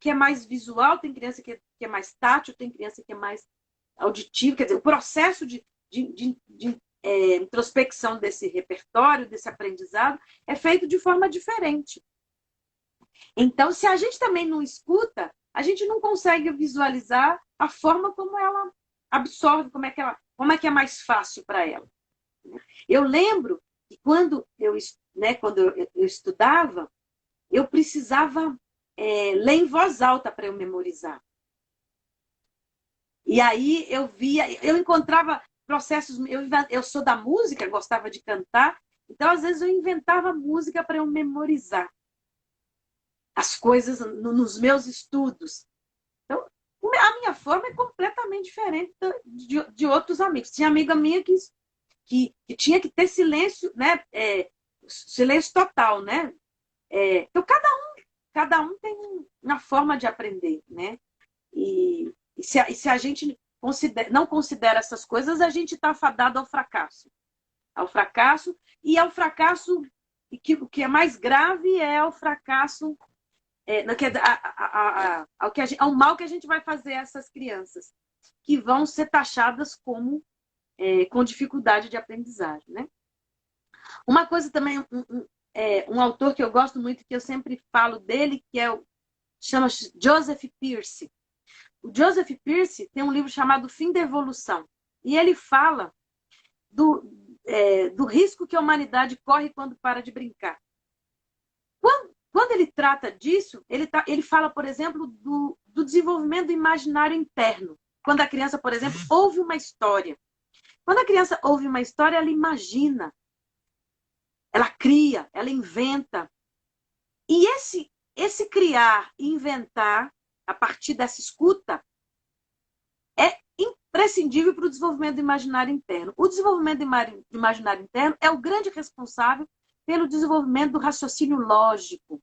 é mais visual, tem criança que é mais tátil, tem criança que é mais auditivo. Quer dizer, o processo de introspecção desse repertório, desse aprendizado, é feito de forma diferente. Então, se a gente também não escuta, a gente não consegue visualizar a forma como ela absorve, como é que é mais fácil para ela. Eu lembro que quando eu estudava, eu precisava ler em voz alta para eu memorizar. E aí eu encontrava processos. Eu sou da música, gostava de cantar, então às vezes eu inventava música para eu memorizar as coisas nos meus estudos. Então, a minha forma é completamente diferente de outros amigos. Tinha amiga minha que tinha que ter silêncio, né? Silêncio total, né? Então, cada um tem uma forma de aprender, né? E se a gente não considera essas coisas, a gente está fadado ao fracasso. E ao fracasso, o que é mais grave é o fracasso, ao mal que a gente vai fazer a essas crianças, que vão ser taxadas como com dificuldade de aprendizagem, né? Uma coisa também, um autor que eu gosto muito, que eu sempre falo dele, que chama Joseph Pearce. O Joseph Pearce tem um livro chamado Fim da Evolução. E ele fala do risco que a humanidade corre quando para de brincar. Quando ele trata disso, ele fala, por exemplo, do desenvolvimento do imaginário interno. Quando a criança, por exemplo, ouve uma história. Quando a criança ouve uma história, ela imagina, ela cria, ela inventa. E esse criar e inventar, a partir dessa escuta, é imprescindível para o desenvolvimento do imaginário interno. O desenvolvimento do imaginário interno é o grande responsável pelo desenvolvimento do raciocínio lógico,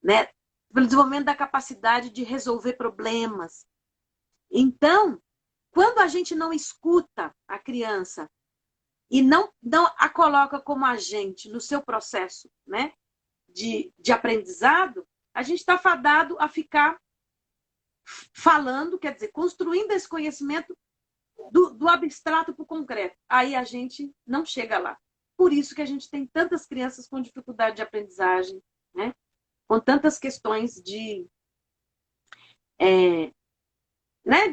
né? Pelo desenvolvimento da capacidade de resolver problemas. Então, quando a gente não escuta a criança e não a coloca como agente no seu processo, né, de aprendizado, a gente está fadado a ficar falando, quer dizer, construindo esse conhecimento do abstrato para o concreto. Aí a gente não chega lá. Por isso que a gente tem tantas crianças com dificuldade de aprendizagem, né? Com tantas questões né?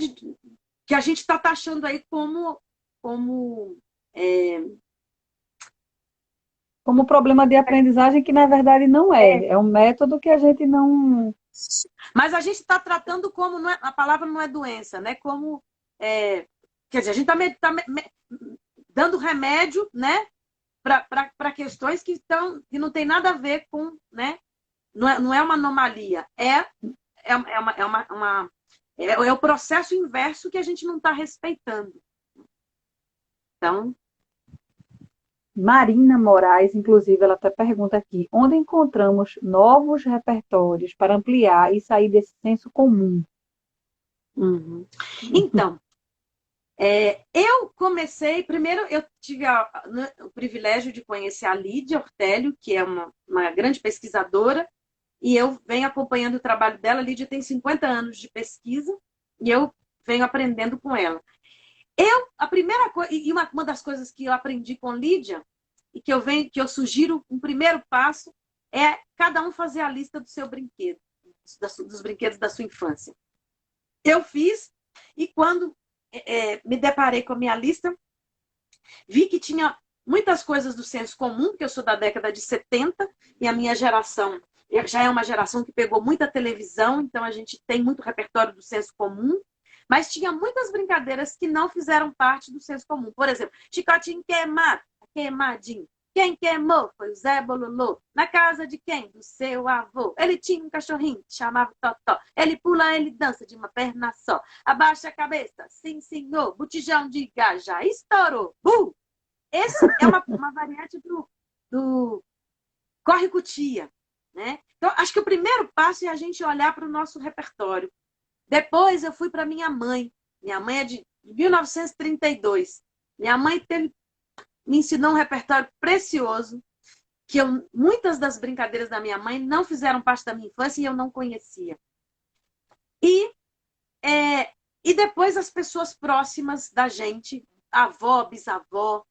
Que a gente está taxando aí como problema de aprendizagem, que na verdade não é. É um método que a gente não. Mas a gente está tratando como, a palavra não é doença, né? Como, quer dizer, a gente está dando remédio, né? Para questões que não tem nada a ver com, né? Não é uma anomalia, é o processo inverso que a gente não está respeitando. Então, Marina Moraes, inclusive, ela até pergunta aqui: onde encontramos novos repertórios para ampliar e sair desse senso comum? Então, Eu comecei, primeiro eu tive o privilégio de conhecer a Lídia Ortélio, que é uma grande pesquisadora, e eu venho acompanhando o trabalho dela. A Lídia tem 50 anos de pesquisa, e eu venho aprendendo com ela. A primeira coisa, e uma das coisas que eu aprendi com Lídia, e que eu sugiro, um primeiro passo, é cada um fazer a lista do seu brinquedo, dos brinquedos da sua infância. Eu fiz, e quando me deparei com a minha lista, vi que tinha muitas coisas do senso comum, porque eu sou da década de 70, e a minha geração já é uma geração que pegou muita televisão, então a gente tem muito repertório do senso comum, mas tinha muitas brincadeiras que não fizeram parte do senso comum. Por exemplo, chicotinho queimado, queimadinho. Quem queimou foi o Zé Bololô. Na casa de quem? Do seu avô. Ele tinha um cachorrinho que chamava Totó. Ele pula, ele dança de uma perna só. Abaixa a cabeça, sim senhor. Botijão de gás já estourou. Esse é uma variante do corre-cutia, né? Então, acho que o primeiro passo é a gente olhar para o nosso repertório. Depois eu fui para minha mãe. Minha mãe é de 1932. Minha mãe me ensinou um repertório precioso, que muitas das brincadeiras da minha mãe não fizeram parte da minha infância e eu não conhecia. E depois as pessoas próximas da gente, avó, bisavó,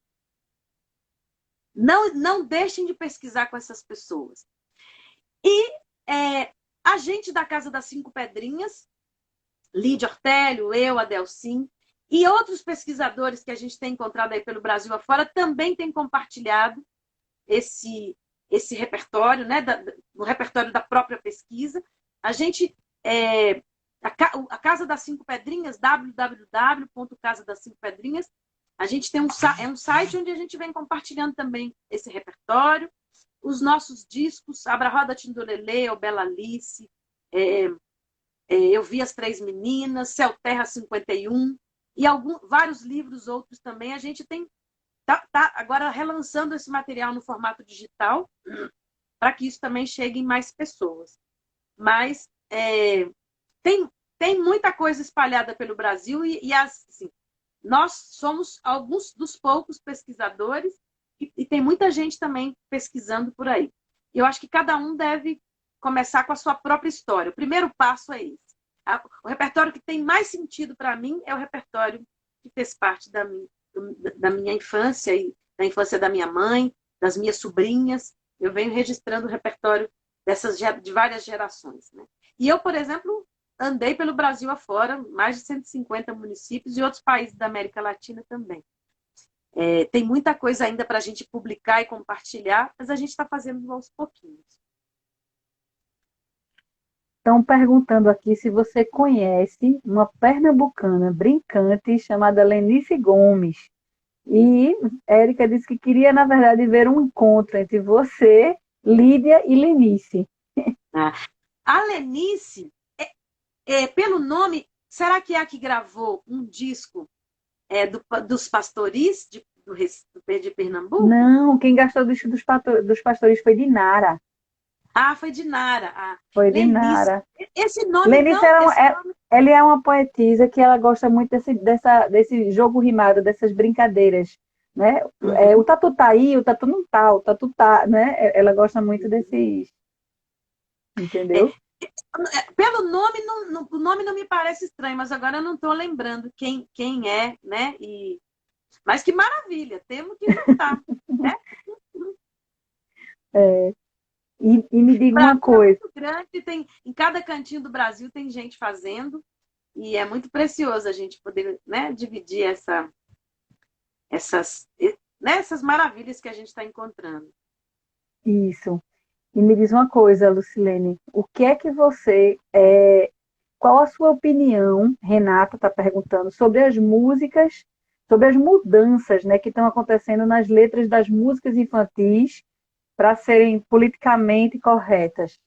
não deixem de pesquisar com essas pessoas. E a gente da Casa das Cinco Pedrinhas, Lídia Ortélio, eu, Adelcim, e outros pesquisadores que a gente tem encontrado aí pelo Brasil afora também têm compartilhado esse repertório, né, o repertório da própria pesquisa. A gente, a Casa das Cinco Pedrinhas, www.casadas5pedrinhas, a gente tem um site onde a gente vem compartilhando também esse repertório, os nossos discos, Abra Roda Tindolelê, O Bela Alice, Eu Vi as Três Meninas, Céu Terra 51, e vários livros outros também. A gente tá agora relançando esse material no formato digital para que isso também chegue em mais pessoas. Mas tem muita coisa espalhada pelo Brasil e assim, nós somos alguns dos poucos pesquisadores e tem muita gente também pesquisando por aí. Eu acho que cada um deve começar com a sua própria história. O primeiro passo é esse. O repertório que tem mais sentido para mim é o repertório que fez parte da minha infância e da infância da minha mãe, das minhas sobrinhas. Eu venho registrando o repertório de várias gerações, né? E eu, por exemplo, andei pelo Brasil afora, mais de 150 municípios e outros países da América Latina também. Tem muita coisa ainda para a gente publicar e compartilhar, mas a gente está fazendo aos pouquinhos. Estão perguntando aqui se você conhece uma pernambucana brincante chamada Lenice Gomes. E Érica disse que queria, na verdade, ver um encontro entre você, Lídia e Lenice. A Lenice, pelo nome, será que é a que gravou um disco dos Pastoris de Pernambuco? Não, quem gastou o disco dos Pastoris foi Dinara. Foi de Nara. Foi de Nara. Esse nome Lenice ela é uma poetisa que ela gosta muito desse jogo rimado, dessas brincadeiras, né? O tatu tá aí, o tatu não tá, o tatu tá, né? Ela gosta muito desses, entendeu? Pelo nome, o nome não me parece estranho, mas agora eu não estou lembrando quem é, né? Mas que maravilha, temos que juntar, né? E me diga uma coisa. É muito grande, em cada cantinho do Brasil tem gente fazendo, e é muito precioso a gente poder, né, dividir essas maravilhas que a gente está encontrando. Isso. E me diz uma coisa, Lucilene, o que é que qual a sua opinião, Renata está perguntando, sobre as músicas, sobre as mudanças, né, que estão acontecendo nas letras das músicas infantis para serem politicamente corretas?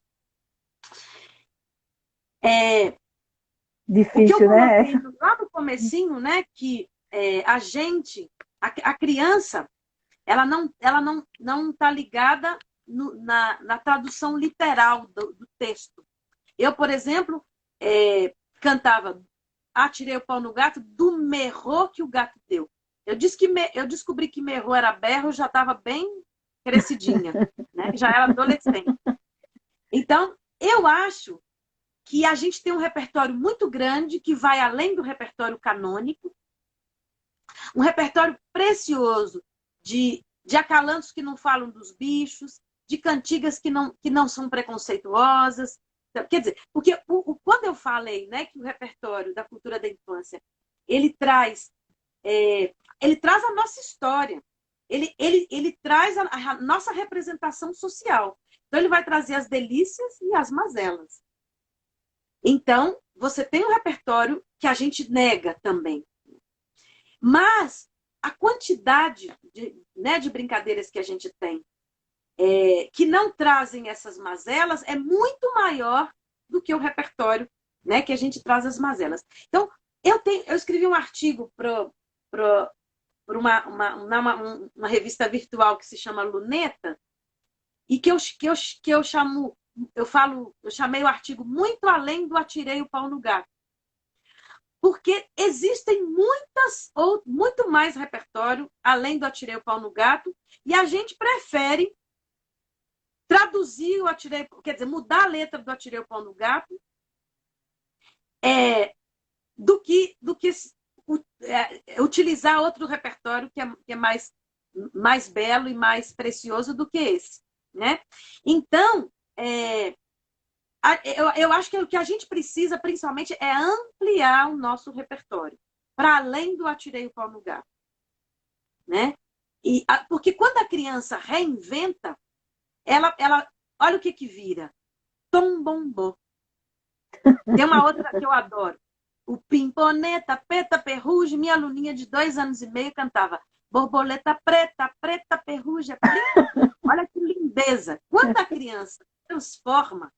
Difícil, né? Lá no comecinho, né, que a criança, ela não está ligada na tradução literal do texto. Eu, por exemplo, cantava Atirei o pau no gato do merro que o gato deu. Eu descobri que merro era berro, eu já estava bem crescidinha, né? Já era adolescente. Então, eu acho que a gente tem um repertório muito grande que vai além do repertório canônico, um repertório precioso de acalantos que não falam dos bichos, de cantigas que não são preconceituosas. Quer dizer, porque quando eu falei, né, que o repertório da cultura da infância ele traz, ele traz a nossa história, ele traz a nossa representação social. Então, ele vai trazer as delícias e as mazelas. Então, você tem um repertório que a gente nega também. Mas a quantidade de brincadeiras que a gente tem que não trazem essas mazelas é muito maior do que o repertório, né, que a gente traz as mazelas. Então, eu escrevi um artigo para uma revista virtual que se chama Luneta, e que eu chamei o artigo Muito Além do Atirei o Pau no Gato. Porque existem muito mais repertório além do Atirei o Pau no Gato, e a gente prefere traduzir o Atirei, quer dizer, mudar a letra do Atirei o Pau no Gato, do que utilizar outro repertório que é mais belo e mais precioso do que esse, né? Então, eu acho que o que a gente precisa, principalmente, é ampliar o nosso repertório, para além do Atirei o Pau no Gato, né? Porque quando a criança reinventa, ela olha o que vira. Tom Bombô. Tem uma outra que eu adoro. O Pimponeta, Peta Perruge, minha aluninha de 2 anos e meio cantava borboleta preta, preta perruja, preta. Olha que lindeza. Quando a criança transforma,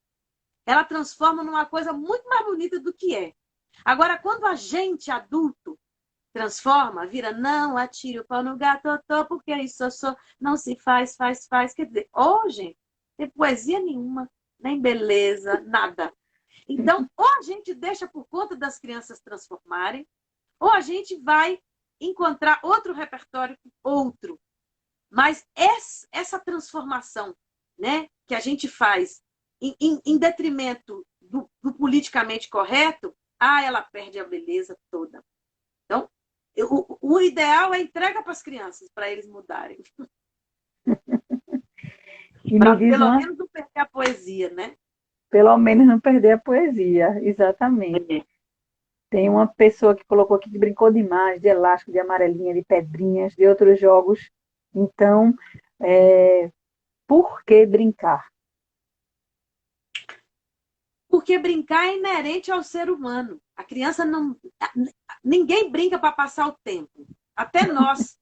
ela transforma numa coisa muito mais bonita do que é. Agora, quando a gente, adulto, transforma, vira, não atire o pau no gato, porque isso não se faz. Quer dizer, gente, tem poesia nenhuma, nem beleza, nada. Então, ou a gente deixa por conta das crianças transformarem, ou a gente vai encontrar outro repertório, outro. Mas essa transformação, né, que a gente faz em detrimento do politicamente correto, ela perde a beleza toda. Então, o ideal é entrega para as crianças, para eles mudarem. Para pelo menos não perder a poesia, né? Pelo menos não perder a poesia, exatamente. Tem uma pessoa que colocou aqui que brincou demais de elástico, de amarelinha, de pedrinhas, de outros jogos. Então, por que brincar? Porque brincar é inerente ao ser humano. A criança não. Ninguém brinca para passar o tempo. Até nós.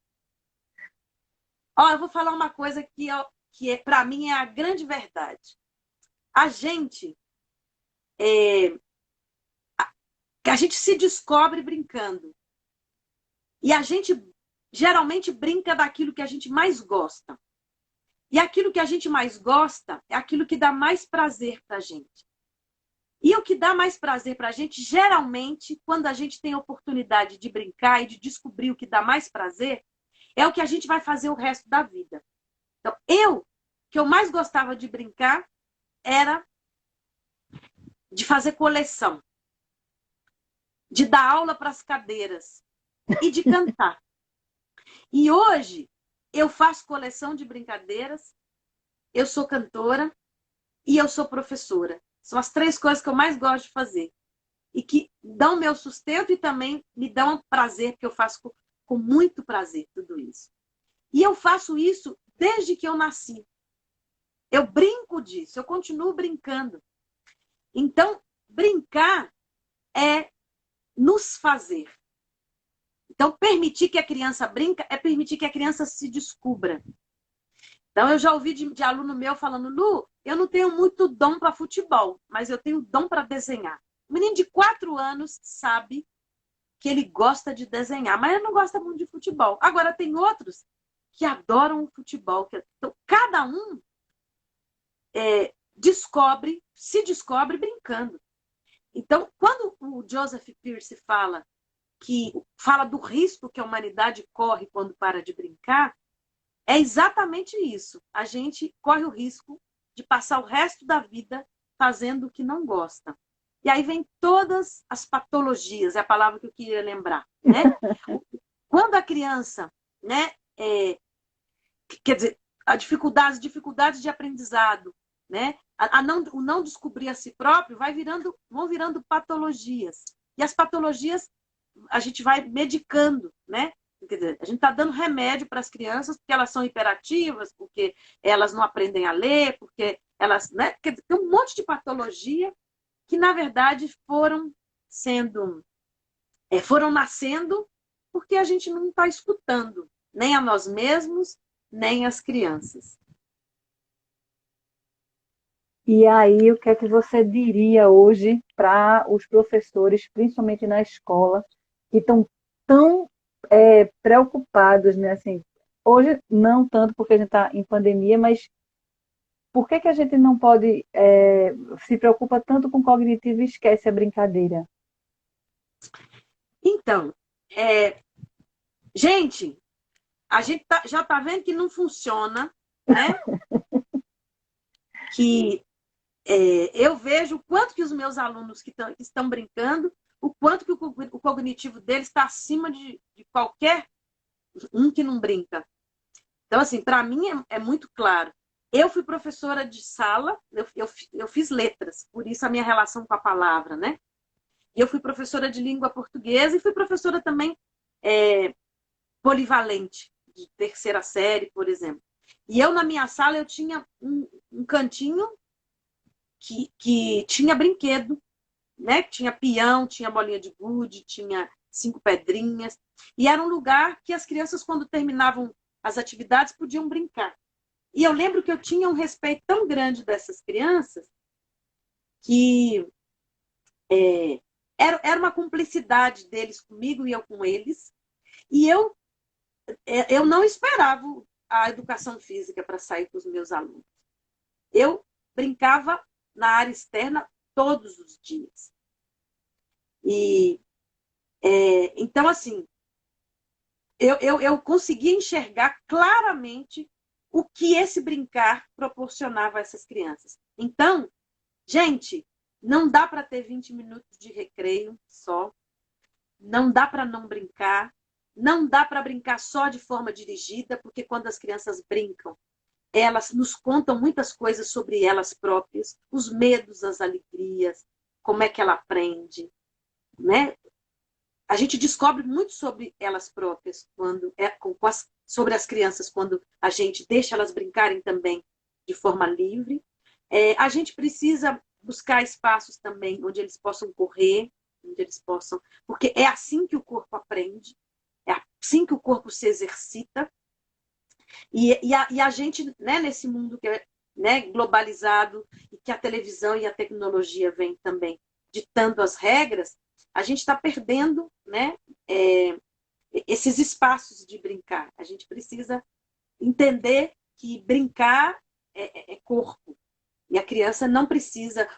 Eu vou falar uma coisa que para mim é a grande verdade. A gente se descobre brincando. E a gente geralmente brinca daquilo que a gente mais gosta. E aquilo que a gente mais gosta é aquilo que dá mais prazer para a gente. E o que dá mais prazer para a gente, geralmente, quando a gente tem a oportunidade de brincar e de descobrir o que dá mais prazer, é o que a gente vai fazer o resto da vida. Então, o que eu mais gostava de brincar era de fazer coleção, de dar aula para as cadeiras e de cantar. E hoje, eu faço coleção de brincadeiras, eu sou cantora e eu sou professora. São as 3 coisas que eu mais gosto de fazer. E que dão meu sustento e também me dão prazer, porque eu faço com muito prazer tudo isso. E eu faço isso desde que eu nasci. Eu brinco disso, eu continuo brincando. Então, brincar é nos fazer. Então, permitir que a criança brinca é permitir que a criança se descubra. Então, eu já ouvi de aluno meu falando, Lu, eu não tenho muito dom para futebol, mas eu tenho dom para desenhar. O menino de 4 anos sabe que ele gosta de desenhar, mas ele não gosta muito de futebol. Agora, tem outros que adoram o futebol. Então, cada um se descobre brincando. Então, quando o Joseph Pearce fala do risco que a humanidade corre quando para de brincar, é exatamente isso. A gente corre o risco de passar o resto da vida fazendo o que não gosta. E aí vem todas as patologias, é a palavra que eu queria lembrar, né? Quando a criança, né, quer dizer, dificuldades de aprendizado, né? O não descobrir a si próprio vão virando patologias. E as patologias a gente vai medicando, né? Quer dizer, a gente está dando remédio para as crianças porque elas são hiperativas, porque elas não aprendem a ler, porque elas, né? Quer dizer, tem um monte de patologia que, na verdade, foram nascendo porque a gente não está escutando nem a nós mesmos, nem as crianças. E aí, o que é que você diria hoje para os professores, principalmente na escola, que estão tão preocupados, né? Assim, hoje não tanto porque a gente está em pandemia, mas por que que a gente não pode se preocupa tanto com o cognitivo e esquece a brincadeira? Então, gente, a gente já está vendo que não funciona, né? Que eu vejo o quanto que os meus alunos que estão brincando, o quanto que o cognitivo deles está acima de qualquer um que não brinca. Então, assim, para mim é muito claro. Eu fui professora de sala, eu fiz letras, por isso a minha relação com a palavra, né? E eu fui professora de língua portuguesa e fui professora também polivalente, de terceira série, por exemplo. E eu, na minha sala, eu tinha um cantinho que tinha brinquedo, né? Tinha peão, tinha bolinha de gude, tinha 5 pedrinhas. E era um lugar que as crianças, quando terminavam as atividades, podiam brincar. E eu lembro que eu tinha um respeito tão grande dessas crianças que era uma cumplicidade deles comigo e eu com eles. E eu não esperava a educação física para sair com os meus alunos. Eu brincava na área externa todos os dias. E então, assim, eu conseguia enxergar claramente o que esse brincar proporcionava a essas crianças. Então, gente, não dá para ter 20 minutos de recreio só. Não dá para não brincar. Não dá para brincar só de forma dirigida, porque quando as crianças brincam, elas nos contam muitas coisas sobre elas próprias, os medos, as alegrias, como é que ela aprende, né? A gente descobre muito sobre elas próprias sobre as crianças quando a gente deixa elas brincarem também de forma livre. A gente precisa buscar espaços também onde eles possam correr, onde eles possam, porque é assim que o corpo aprende, é assim que o corpo se exercita. E a gente, né, nesse mundo que é, né, globalizado e que a televisão e a tecnologia vêm também ditando as regras, a gente está perdendo, né, esses espaços de brincar. A gente precisa entender que brincar é corpo. E a criança não precisa...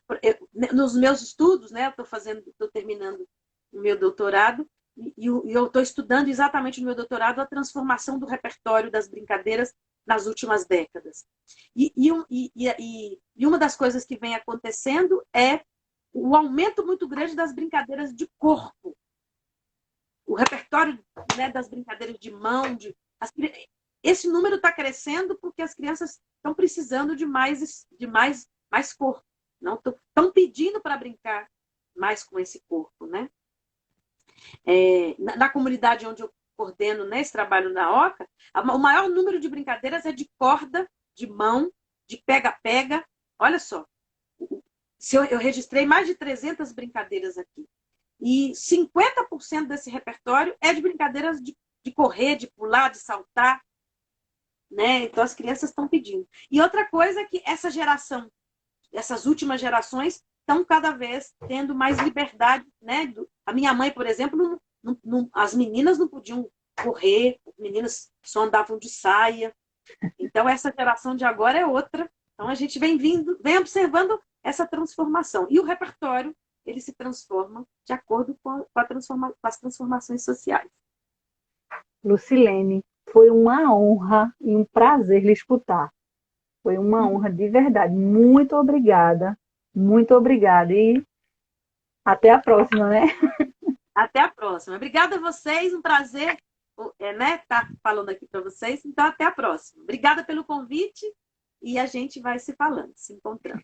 Nos meus estudos, né, estou terminando o meu doutorado, e eu estou estudando exatamente no meu doutorado a transformação do repertório das brincadeiras nas últimas décadas. E uma das coisas que vem acontecendo é o aumento muito grande das brincadeiras de corpo. O repertório, né, das brincadeiras de mão. Esse número está crescendo porque as crianças estão precisando de mais corpo. Não estão pedindo para brincar mais com esse corpo, né? Na comunidade onde eu coordeno, né, esse trabalho na OCA, o maior número de brincadeiras é de corda, de mão, de pega-pega. Olha só, eu registrei mais de 300 brincadeiras aqui. E 50% desse repertório é de brincadeiras de correr, de pular, de saltar. Né? Então, as crianças estão pedindo. E outra coisa é que essas últimas gerações estão cada vez tendo mais liberdade. Né? A minha mãe, por exemplo, as meninas não podiam correr, as meninas só andavam de saia. Então, essa geração de agora é outra. Então, a gente vem observando essa transformação. E o repertório ele se transforma de acordo com as transformações sociais. Lucilene, foi uma honra e um prazer lhe escutar. Foi uma honra de verdade. Muito obrigada. Muito obrigada. E até a próxima, né? Até a próxima. Obrigada a vocês, um prazer estar falando aqui para vocês. Então, até a próxima. Obrigada pelo convite e a gente vai se falando, se encontrando.